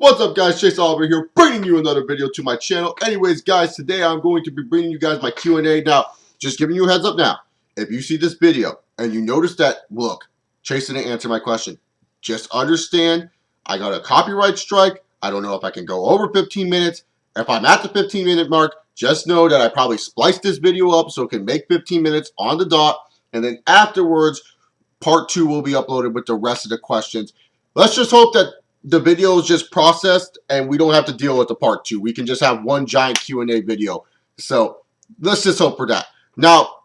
What's up, guys? Chase Oliver here, bringing you another video to my channel. Anyways, guys, today I'm going to be bringing you guys my Q&A. Now, just giving you a heads up now. If you see this video and you notice that, look, Chase didn't answer my question, just understand I got a copyright strike. I don't know if I can go over 15 minutes. If I'm at the 15-minute mark, just know that I probably spliced this video up so it can make 15 minutes on the dot. And then afterwards, part 2 will be uploaded with the rest of the questions. Let's just hope that the video is just processed and we don't have to deal with the part 2. We can just have one giant Q&A video. So let's just hope for that. Now,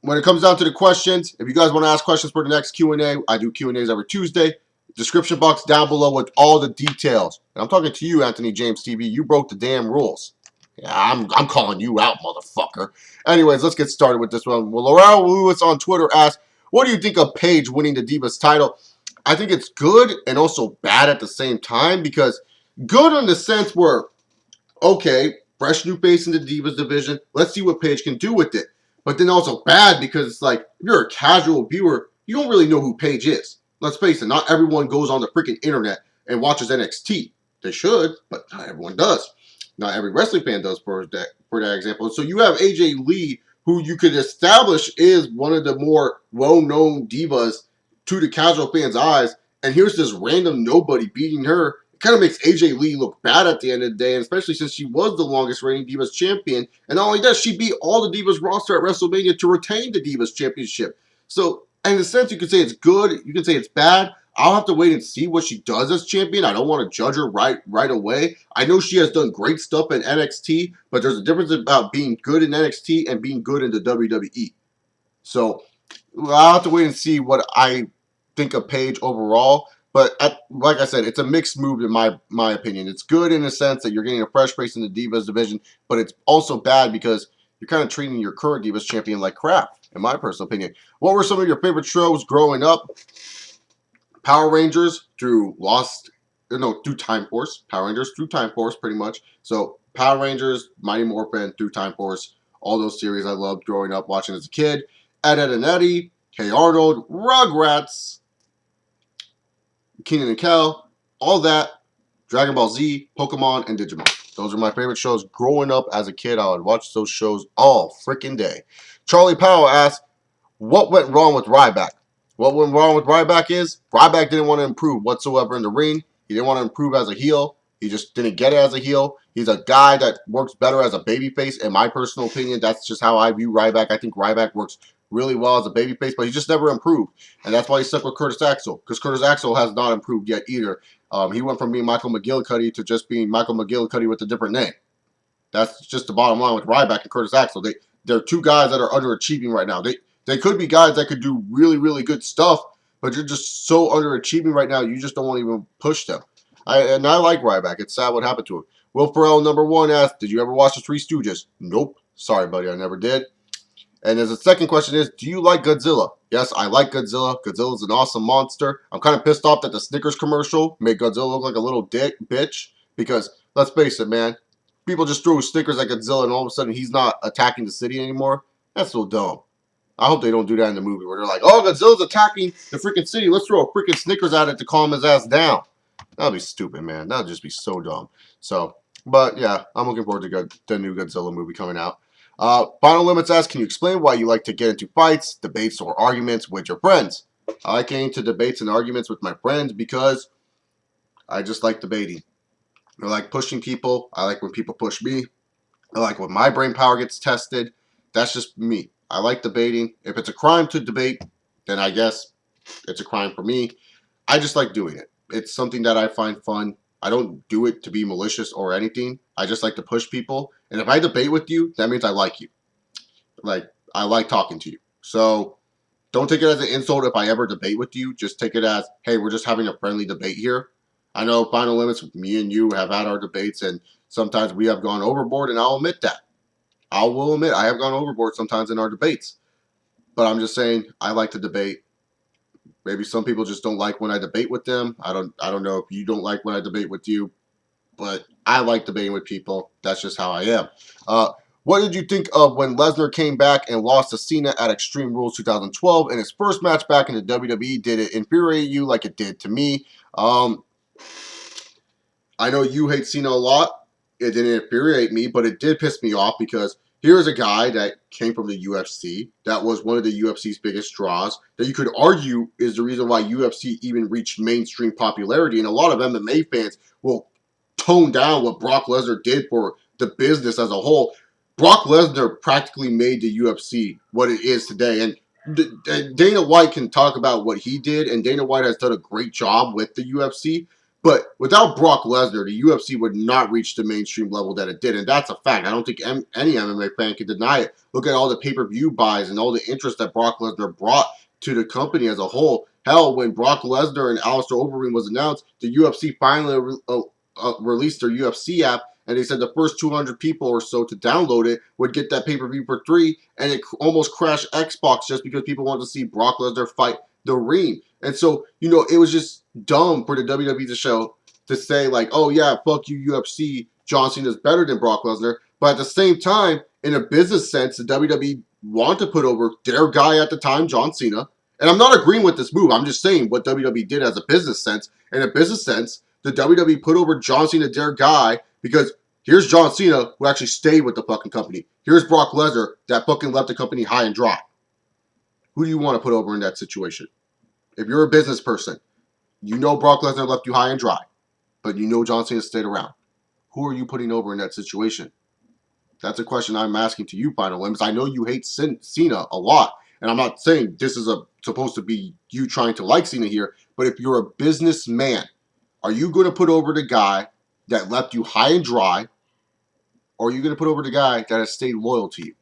when it comes down to the questions, if you guys want to ask questions for the next Q&A, I do Q&As every Tuesday. Description box down below with all the details. And I'm talking to you, Anthony James TV. You broke the damn rules. Yeah, I'm calling you out, motherfucker. Anyways, let's get started with this one. Well, Laurel Lewis on Twitter asked, what do you think of Paige winning the Divas title? I think it's good and also bad at the same time, because good in the sense where, okay, fresh new face in the Divas division, let's see what Paige can do with it. But then also bad because it's like, if you're a casual viewer, you don't really know who Paige is. Let's face it, not everyone goes on the freaking internet and watches NXT. They should, but not everyone does. Not every wrestling fan does, for that example. So you have AJ Lee, who you could establish is one of the more well-known divas to the casual fans' eyes, and here's this random nobody beating her. It kind of makes AJ Lee look bad at the end of the day, and especially since she was the longest reigning Divas champion. And not only that, she beat all the Divas roster at WrestleMania to retain the Divas Championship. So, in a sense, you could say it's good, you can say it's bad. I'll have to wait and see what she does as champion. I don't want to judge her right away. I know she has done great stuff in NXT, but there's a difference about being good in NXT and being good in the WWE. So I'll have to wait and see what I think of Paige overall. But like I said, it's a mixed move in my opinion. It's good in the sense that you're getting a fresh face in the Divas division, but it's also bad because you're kind of treating your current Divas champion like crap, in my personal opinion. What were some of your favorite shows growing up? Power Rangers through Time Force. Power Rangers through Time Force, pretty much. So Power Rangers, Mighty Morphin through Time Force. All those series I loved growing up, watching as a kid. Ed, Edd n Eddy, Hey Arnold, Rugrats, Kenan and Kel, all that, Dragon Ball Z, Pokemon, and Digimon. Those are my favorite shows growing up as a kid. I would watch those shows all freaking day. Charlie Powell asked, what went wrong with Ryback? What went wrong with Ryback is, Ryback didn't want to improve whatsoever in the ring. He didn't want to improve as a heel. He just didn't get it as a heel. He's a guy that works better as a babyface, in my personal opinion. That's just how I view Ryback. I think Ryback works really well as a babyface, but he just never improved. And that's why he's stuck with Curtis Axel, because Curtis Axel has not improved yet either. He went from being Michael McGillicuddy to just being Michael McGillicuddy with a different name. That's just the bottom line with Ryback and Curtis Axel. They're two guys that are underachieving right now. They could be guys that could do really, really good stuff, but you're just so underachieving right now, you just don't want to even push them. I like Ryback. It's sad what happened to him. Will Ferrell, number 1, asked, did you ever watch the Three Stooges? Nope. Sorry, buddy, I never did. And as the second question is, do you like Godzilla? Yes, I like Godzilla. Godzilla's an awesome monster. I'm kind of pissed off that the Snickers commercial made Godzilla look like a little bitch, because, let's face it, man, people just throw Snickers at Godzilla and all of a sudden he's not attacking the city anymore. That's so dumb. I hope they don't do that in the movie where they're like, oh, Godzilla's attacking the freaking city. Let's throw a freaking Snickers at it to calm his ass down. That'd be stupid, man. That'd just be so dumb. So, but yeah, I'm looking forward to the new Godzilla movie coming out. Final Limits asks, can you explain why you like to get into fights, debates, or arguments with your friends? I like getting into debates and arguments with my friends because I just like debating. I like pushing people. I like when people push me. I like when my brain power gets tested. That's just me. I like debating. If it's a crime to debate, then I guess it's a crime for me. I just like doing it. It's something that I find fun. I don't do it to be malicious or anything. I just like to push people. And if I debate with you, that means I like you. Like, I like talking to you. So, don't take it as an insult if I ever debate with you. Just take it as, hey, we're just having a friendly debate here. I know Final Limits, me and you have had our debates, and sometimes we have gone overboard, and I'll admit that. I will admit I have gone overboard sometimes in our debates. But I'm just saying, I like to debate. Maybe some people just don't like when I debate with them. I don't know if you don't like when I debate with you, but I like debating with people. That's just how I am. What did you think of when Lesnar came back and lost to Cena at Extreme Rules 2012 in his first match back in the WWE? Did it infuriate you like it did to me? I know you hate Cena a lot. It didn't infuriate me, but it did piss me off because here's a guy that came from the UFC, that was one of the UFC's biggest draws, that you could argue is the reason why UFC even reached mainstream popularity. And a lot of MMA fans will tone down what Brock Lesnar did for the business as a whole. Brock Lesnar practically made the UFC what it is today. And Dana White can talk about what he did, and Dana White has done a great job with the UFC. But without Brock Lesnar, the UFC would not reach the mainstream level that it did. And that's a fact. I don't think any MMA fan can deny it. Look at all the pay-per-view buys and all the interest that Brock Lesnar brought to the company as a whole. Hell, when Brock Lesnar and Alistair Overeem was announced, the UFC finally released their UFC app, and they said the first 200 people or so to download it would get that pay-per-view for free, and it almost crashed Xbox just because people wanted to see Brock Lesnar fight the Reem. And so, it was just dumb for the WWE to say, like, oh yeah, fuck you, UFC, John Cena is better than Brock Lesnar. But at the same time, in a business sense, the WWE wanted to put over their guy at the time, John Cena. And I'm not agreeing with this move. I'm just saying what WWE did as a business sense. In a business sense, the WWE put over John Cena, their guy, because here's John Cena, who actually stayed with the fucking company. Here's Brock Lesnar, that fucking left the company high and dry. Who do you want to put over in that situation? If you're a business person, you know Brock Lesnar left you high and dry, but you know John Cena stayed around. Who are you putting over in that situation? That's a question I'm asking to you, Final Limbs. I know you hate Cena a lot, and I'm not saying this is supposed to be you trying to like Cena here, but if you're a businessman, are you going to put over the guy that left you high and dry, or are you going to put over the guy that has stayed loyal to you?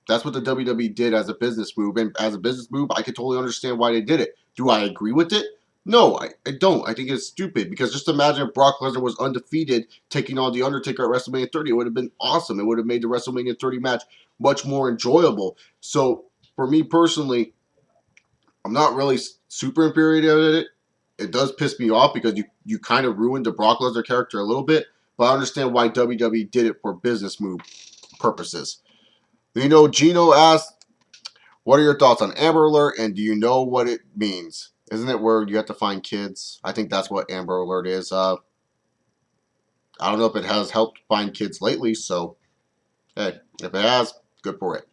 That's what the WWE did as a business move. And as a business move, I can totally understand why they did it. Do I agree with it? No, I don't. I think it's stupid. Because just imagine if Brock Lesnar was undefeated taking on The Undertaker at WrestleMania 30. It would have been awesome. It would have made the WrestleMania 30 match much more enjoyable. So, for me personally, I'm not really super infuriated at it. It does piss me off because you kind of ruined the Brock Lesnar character a little bit. But I understand why WWE did it for business move purposes. Gino asked, what are your thoughts on Amber Alert, and do you know what it means? Isn't it where you have to find kids? I think that's what Amber Alert is. I don't know if it has helped find kids lately, so, hey, if it has, good for it.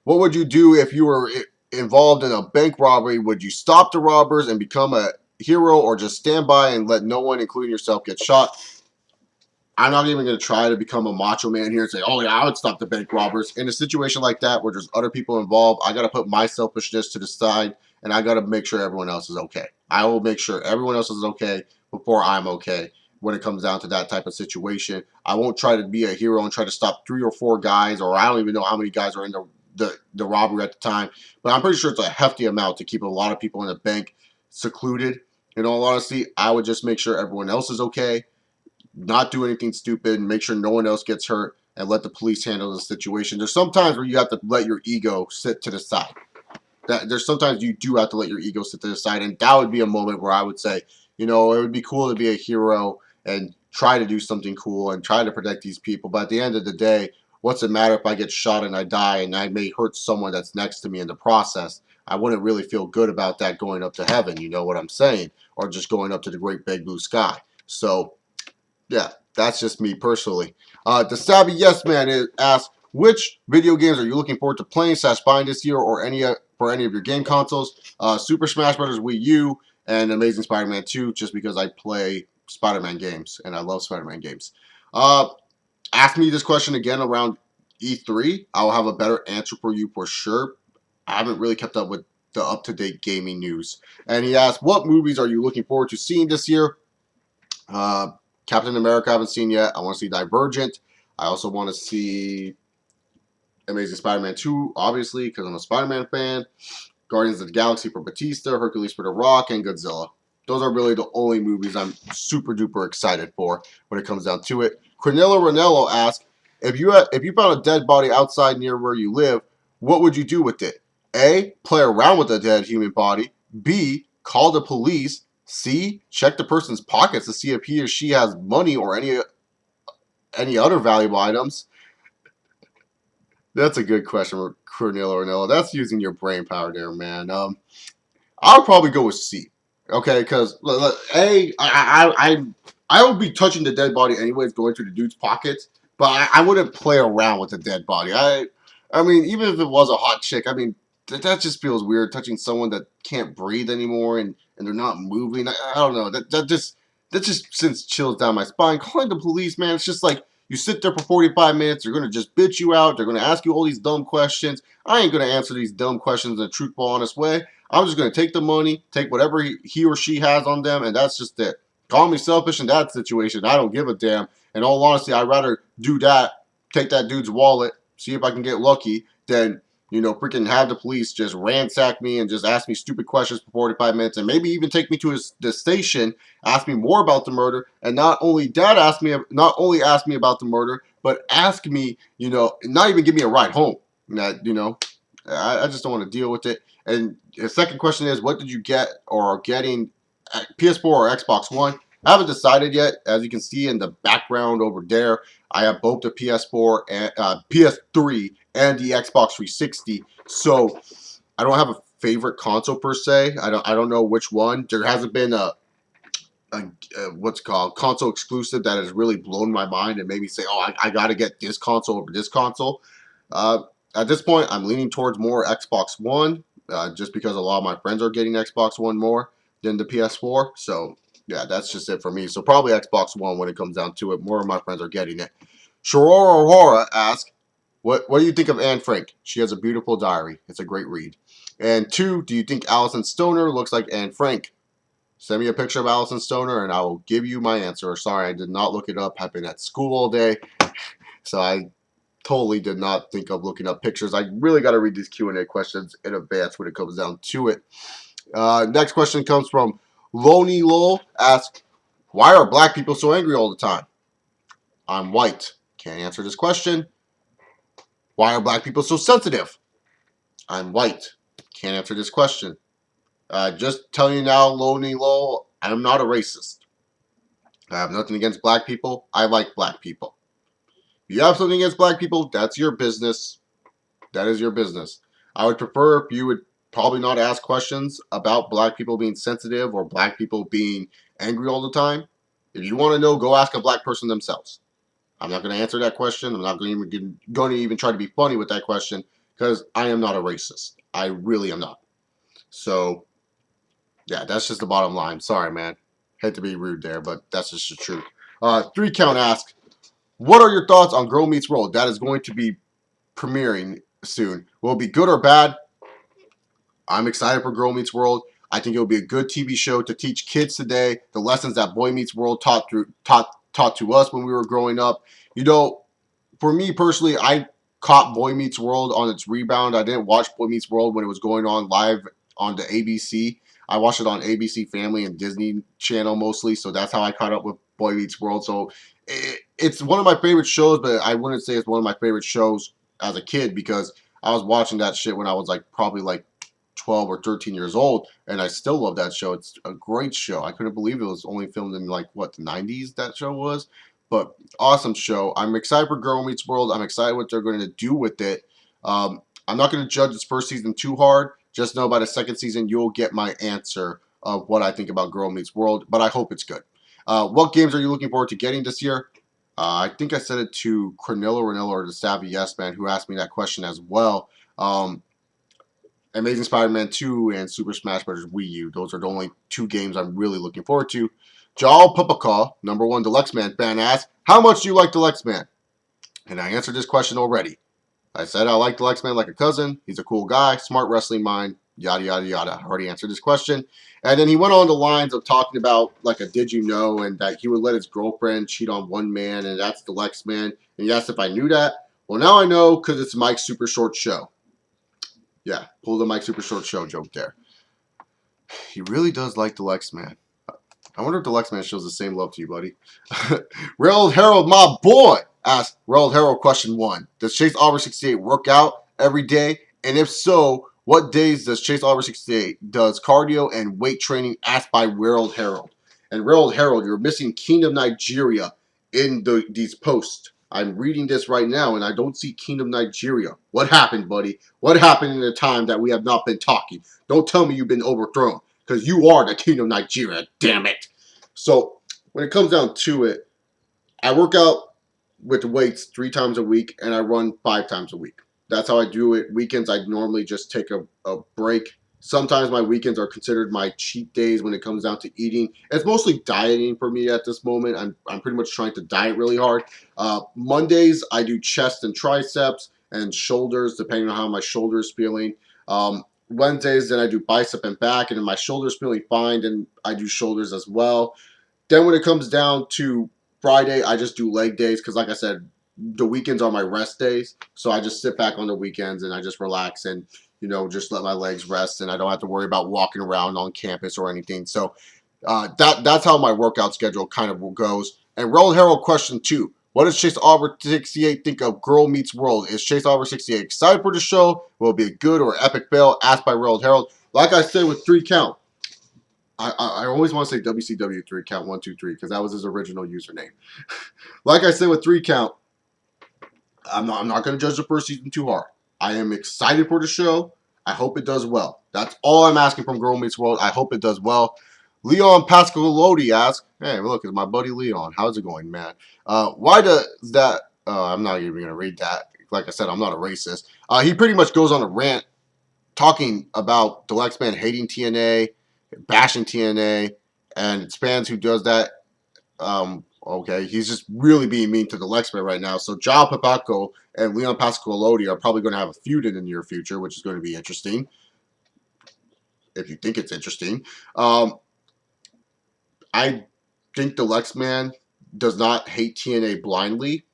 What would you do if you were involved in a bank robbery? Would you stop the robbers and become a hero, or just stand by and let no one, including yourself, get shot? I'm not even going to try to become a macho man here and say, oh, yeah, I would stop the bank robbers. In a situation like that where there's other people involved, I got to put my selfishness to the side, and I got to make sure everyone else is okay. I will make sure everyone else is okay before I'm okay when it comes down to that type of situation. I won't try to be a hero and try to stop 3 or 4 guys, or I don't even know how many guys are in the robbery at the time. But I'm pretty sure it's a hefty amount to keep a lot of people in the bank secluded. In all honesty, I would just make sure everyone else is okay. Not do anything stupid, and make sure no one else gets hurt, and let the police handle the situation. There's some times where you have to let your ego sit to the side. There's sometimes you do have to let your ego sit to the side, and that would be a moment where I would say, it would be cool to be a hero and try to do something cool and try to protect these people. But at the end of the day, what's it matter if I get shot and I die and I may hurt someone that's next to me in the process? I wouldn't really feel good about that going up to heaven, you know what I'm saying? Or just going up to the great big blue sky. So, yeah, that's just me personally. The Savvy Yes Man asks, which video games are you looking forward to playing / buying this year, or for any of your game consoles? Super Smash Bros. Wii U and Amazing Spider-Man 2, just because I play Spider-Man games and I love Spider-Man games. Ask me this question again around E3. I'll have a better answer for you for sure. I haven't really kept up with the up-to-date gaming news. And he asked, what movies are you looking forward to seeing this year? Captain America I haven't seen yet. I want to see Divergent. I also want to see Amazing Spider-Man 2, obviously, because I'm a Spider-Man fan. Guardians of the Galaxy for Batista, Hercules for The Rock, and Godzilla. Those are really the only movies I'm super duper excited for when it comes down to it. Cornello Ranello asks, if you found a dead body outside near where you live, what would you do with it? A, play around with a dead human body. B, call the police. C, check the person's pockets to see if he or she has money or any other valuable items. That's a good question, Cornelio Ornello. That's using your brain power there, man. I'll probably go with C. Okay, because A, I would be touching the dead body anyways, going through the dude's pockets, but I wouldn't play around with the dead body. I mean, even if it was a hot chick, I mean, that just feels weird, touching someone that can't breathe anymore and they're not moving. I don't know. That just sends chills down my spine. Calling the police, man, it's just like you sit there for 45 minutes. They're gonna just bitch you out. They're gonna ask you all these dumb questions. I ain't gonna answer these dumb questions in a truthful, honest way. I'm just gonna take the money, take whatever he or she has on them, and that's just it. Call me selfish in that situation. I don't give a damn. In all honesty, I'd rather do that, take that dude's wallet, see if I can get lucky, than, freaking have the police just ransack me and just ask me stupid questions for 45 minutes and maybe even take me to the station, ask me more about the murder, and not only ask me about the murder, but ask me, not even give me a ride home. I just don't want to deal with it. And the second question is, what did you get or are getting PS4 or Xbox One? I haven't decided yet. As you can see in the background over there, I have both the PS4 and PS3 and the Xbox 360. So I don't have a favorite console per se. I don't know which one. There hasn't been a what's called console exclusive that has really blown my mind and made me say, oh, I got to get this console over this console. Uh, at this point, I'm leaning towards more Xbox One, just because a lot of my friends are getting Xbox One more than the PS4. So yeah, that's just it for me. So probably Xbox One when it comes down to it. More of my friends are getting it. Shorora Aurora asks, what do you think of Anne Frank? She has a beautiful diary. It's a great read. And 2, do you think Allison Stoner looks like Anne Frank? Send me a picture of Allison Stoner and I will give you my answer. Sorry, I did not look it up. I've been at school all day. So I totally did not think of looking up pictures. I really got to read these Q&A questions in advance when it comes down to it. Next question comes from Loney Lowell. Asks, why are black people so angry all the time? I'm white. Can't answer this question. Why are black people so sensitive? I'm white. Can't answer this question. Just telling you now, Loney Lowell, I'm not a racist. I have nothing against black people. I like black people. If you have something against black people, that's your business. That is your business. I would prefer if you would probably not ask questions about black people being sensitive or black people being angry all the time. If you want to know, go ask a black person themselves. I'm not going to answer that question. I'm not going to even try to be funny with that question because I am not a racist. I really am not. So, yeah, that's just the bottom line. Sorry, man. Hate to be rude there, but that's just the truth. 3 Count asks, what are your thoughts on Girl Meets World? That is going to be premiering soon. Will it be good or bad? I'm excited for Girl Meets World. I think it will be a good TV show to teach kids today the lessons that Boy Meets World taught to us when we were growing up. For me personally, I caught Boy Meets World on its rebound. I didn't watch Boy Meets World when it was going on live on the ABC. I watched it on ABC Family and Disney Channel mostly, so that's how I caught up with Boy Meets World. So it's one of my favorite shows, but I wouldn't say it's one of my favorite shows as a kid because I was watching that shit when I was probably 12 or 13 years old, and I still love that show. It's a great show. I couldn't believe it was only filmed in the 90s that show was, but awesome show. I'm excited for Girl Meets World. I'm excited what they're going to do with it. I'm not going to judge this first season too hard. Just know by the second season you'll get my answer of what I think about Girl Meets World, but I hope it's good. What games are you looking forward to getting this year? I think I said it to Cornello Ranello or the Savvy Yes Man who asked me that question as well. Amazing Spider-Man 2 and Super Smash Bros. Wii U. Those are the only 2 games I'm really looking forward to. Jal Pupaka, number 1 Deluxe Man fan, asks, how much do you like Deluxe Man? And I answered this question already. I said I like Deluxe Man like a cousin. He's a cool guy, smart wrestling mind, yada, yada, yada. I already answered this question. And then he went on the lines of talking about a did you know and that he would let his girlfriend cheat on one man and that's Deluxe Man. And he asked if I knew that. Well, now I know because it's Mike's Super Short Show. Yeah, pull the Mike Super Short Show joke there. He really does like Deluxe Man. I wonder if Deluxe Man shows the same love to you, buddy. Railroad Harold, my boy, asked Railroad Harold question 1. Does Chase Oliver 68 work out every day? And if so, what days does Chase Oliver 68 does cardio and weight training? Asked by Railroad Harold. And Railroad Harold, you're missing Kingdom Nigeria in these posts. I'm reading this right now, and I don't see Kingdom Nigeria. What happened, buddy? What happened in the time that we have not been talking? Don't tell me you've been overthrown, because you are the Kingdom Nigeria, damn it. So, when it comes down to it, I work out with weights 3 times a week and I run 5 times a week. That's how I do it. Weekends, I normally just take a break. Sometimes my weekends are considered my cheat days when it comes down to eating. It's mostly dieting for me at this moment. I'm pretty much trying to diet really hard. Mondays, I do chest and triceps and shoulders, depending on how my shoulder is feeling. Wednesdays, then I do bicep and back, and if my shoulder's feeling fine, then I do shoulders as well. Then when it comes down to Friday, I just do leg days because, like I said, the weekends are my rest days. So I just sit back on the weekends and I just relax and, just let my legs rest, and I don't have to worry about walking around on campus or anything. So that's how my workout schedule kind of goes. And Roland Harold question 2. What does Chase Auber 68 think of Girl Meets World? Is Chase Auber 68 excited for the show? Will it be a good or epic fail? Asked by Roland Harold. Like I said with 3 Count, I always want to say WCW 3 Count 1 2 3 because that was his original username. Like I said with 3 Count, I'm not going to judge the first season too hard. I am excited for the show. I hope it does well. That's all I'm asking from Girl Meets World. I hope it does well. Leon Pascalodi asks, hey, look, it's my buddy Leon. How's it going, man? Why does that... I'm not even going to read that. Like I said, I'm not a racist. He pretty much goes on a rant talking about Deluxe Man hating TNA, bashing TNA, and it's fans who does that. Okay, he's just really being mean to the Lexman right now. So Jao Papaco and Leon Pasqualodi are probably going to have a feud in the near future, which is going to be interesting. If you think it's interesting. I think the Lexman does not hate TNA blindly.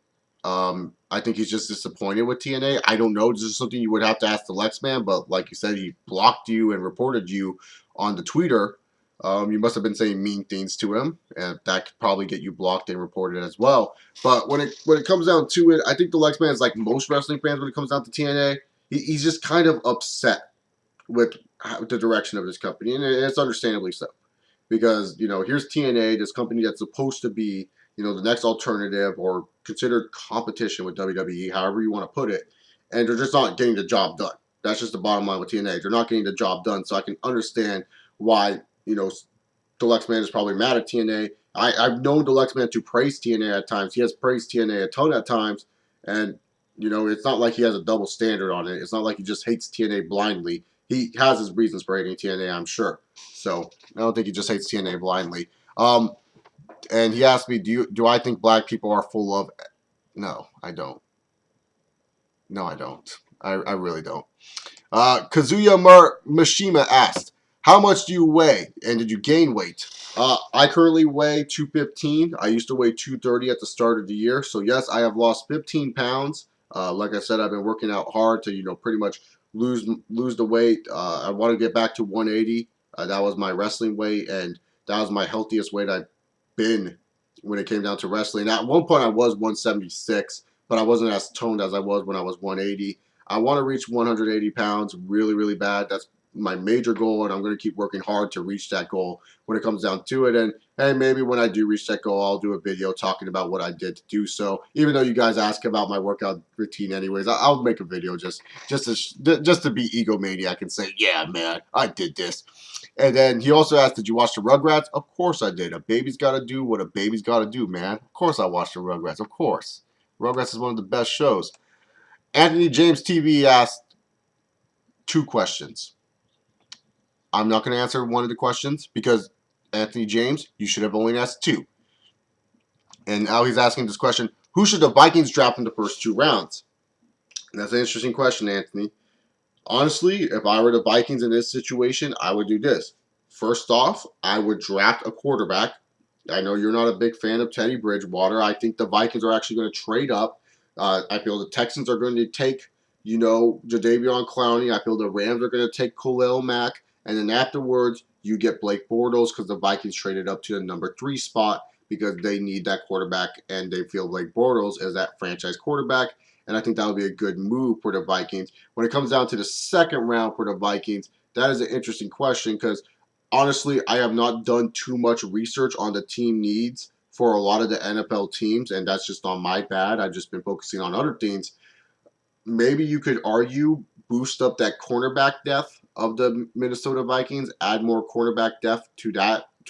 I think he's just disappointed with TNA. I don't know. This is something you would have to ask the Lexman, but like you said, he blocked you and reported you on the Twitter. You must have been saying mean things to him, and that could probably get you blocked and reported as well. But when it comes down to it, I think the Lexman is like most wrestling fans when it comes down to TNA. He's just kind of upset with the direction of this company, and it's understandably so. Because, here's TNA, this company that's supposed to be, the next alternative or considered competition with WWE, however you want to put it, and they're just not getting the job done. That's just the bottom line with TNA. They're not getting the job done, so I can understand why, Deluxe Man is probably mad at TNA. I've known Deluxe Man to praise TNA at times. He has praised TNA a ton at times, and, it's not like he has a double standard on it. It's not like he just hates TNA blindly. He has his reasons for hating TNA, I'm sure. So I don't think he just hates TNA blindly. And he asked me, do I think black people are full of... No, I don't. No, I don't. I really don't. Kazuya Mishima asked, how much do you weigh, and did you gain weight? I currently weigh 215. I used to weigh 230 at the start of the year. So yes, I have lost 15 pounds. Like I said, I've been working out hard to, pretty much lose the weight. I want to get back to 180. That was my wrestling weight, and that was my healthiest weight I've been when it came down to wrestling. At one point, I was 176, but I wasn't as toned as I was when I was 180. I want to reach 180 pounds really, really bad. That's my major goal, and I'm going to keep working hard to reach that goal when it comes down to it. And hey, maybe when I do reach that goal, I'll do a video talking about what I did to do so. Even though you guys ask about my workout routine anyways, I'll make a video just to be egomaniac and say, yeah, man, I did this. And then he also asked, did you watch the Rugrats? Of course I did. A baby's got to do what a baby's got to do, man. Of course I watched the Rugrats. Of course. Rugrats is one of the best shows. Anthony James TV asked 2 questions. I'm not going to answer one of the questions because, Anthony James, you should have only asked 2. And now he's asking this question, who should the Vikings draft in the first 2 rounds? And that's an interesting question, Anthony. Honestly, if I were the Vikings in this situation, I would do this. First off, I would draft a quarterback. I know you're not a big fan of Teddy Bridgewater. I think the Vikings are actually going to trade up. I feel the Texans are going to take, Jadeveon Clowney. I feel the Rams are going to take Khalil Mack. And then afterwards, you get Blake Bortles because the Vikings traded up to the number 3 spot because they need that quarterback and they feel Blake Bortles is that franchise quarterback. And I think that would be a good move for the Vikings. When it comes down to the second round for the Vikings, that is an interesting question because honestly, I have not done too much research on the team needs for a lot of the NFL teams, and that's just on my bad. I've just been focusing on other things. Maybe you could argue boost up that cornerback depth of the Minnesota Vikings, add more cornerback depth to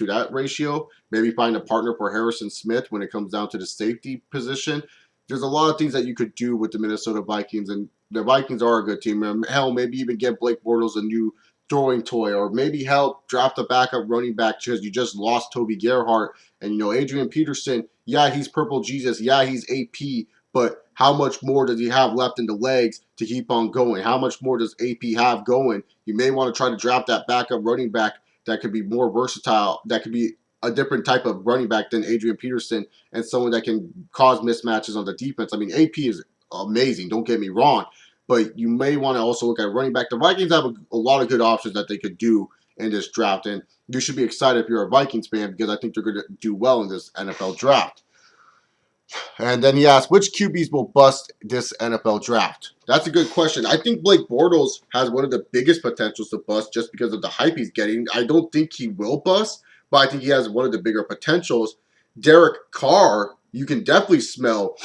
to that ratio. Maybe find a partner for Harrison Smith when it comes down to the safety position. There's a lot of things that you could do with the Minnesota Vikings, and the Vikings are a good team. Hell, maybe even get Blake Bortles a new throwing toy, or maybe help draft a backup running back because you just lost Toby Gerhart. And, Adrian Peterson, yeah, he's Purple Jesus. Yeah, he's AP. But how much more does he have left in the legs to keep on going? How much more does AP have going? You may want to try to draft that backup running back that could be more versatile, that could be a different type of running back than Adrian Peterson, and someone that can cause mismatches on the defense. I mean, AP is amazing, don't get me wrong, but you may want to also look at running back. The Vikings have a lot of good options that they could do in this draft, and you should be excited if you're a Vikings fan because I think they're going to do well in this NFL draft. And then he asked, which QBs will bust this NFL draft? That's a good question. I think Blake Bortles has one of the biggest potentials to bust just because of the hype he's getting. I don't think he will bust, but I think he has one of the bigger potentials. Derek Carr, you can definitely smell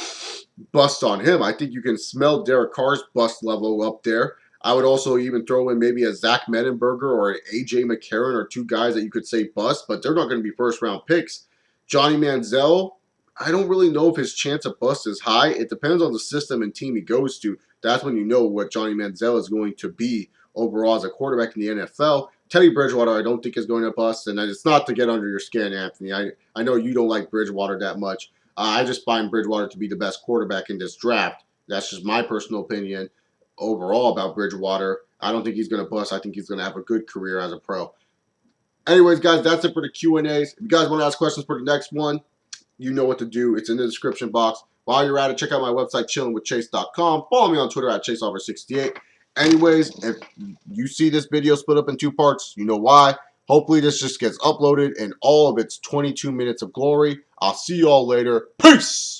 bust on him. I think you can smell Derek Carr's bust level up there. I would also even throw in maybe a Zach Mettenberger or an A.J. McCarron or two guys that you could say bust, but they're not going to be first-round picks. Johnny Manziel, I don't really know if his chance of bust is high. It depends on the system and team he goes to. That's when you know what Johnny Manziel is going to be overall as a quarterback in the NFL. Teddy Bridgewater, I don't think is going to bust, and it's not to get under your skin, Anthony. I know you don't like Bridgewater that much. I just find Bridgewater to be the best quarterback in this draft. That's just my personal opinion overall about Bridgewater. I don't think he's going to bust. I think he's going to have a good career as a pro. Anyways, guys, that's it for the Q&As. If you guys want to ask questions for the next one, you know what to do. It's in the description box. While you're at it, check out my website, chillingwithchase.com. Follow me on Twitter at chaseover68. Anyways, if you see this video split up in two parts, you know why. Hopefully this just gets uploaded in all of its 22 minutes of glory. I'll see you all later. Peace!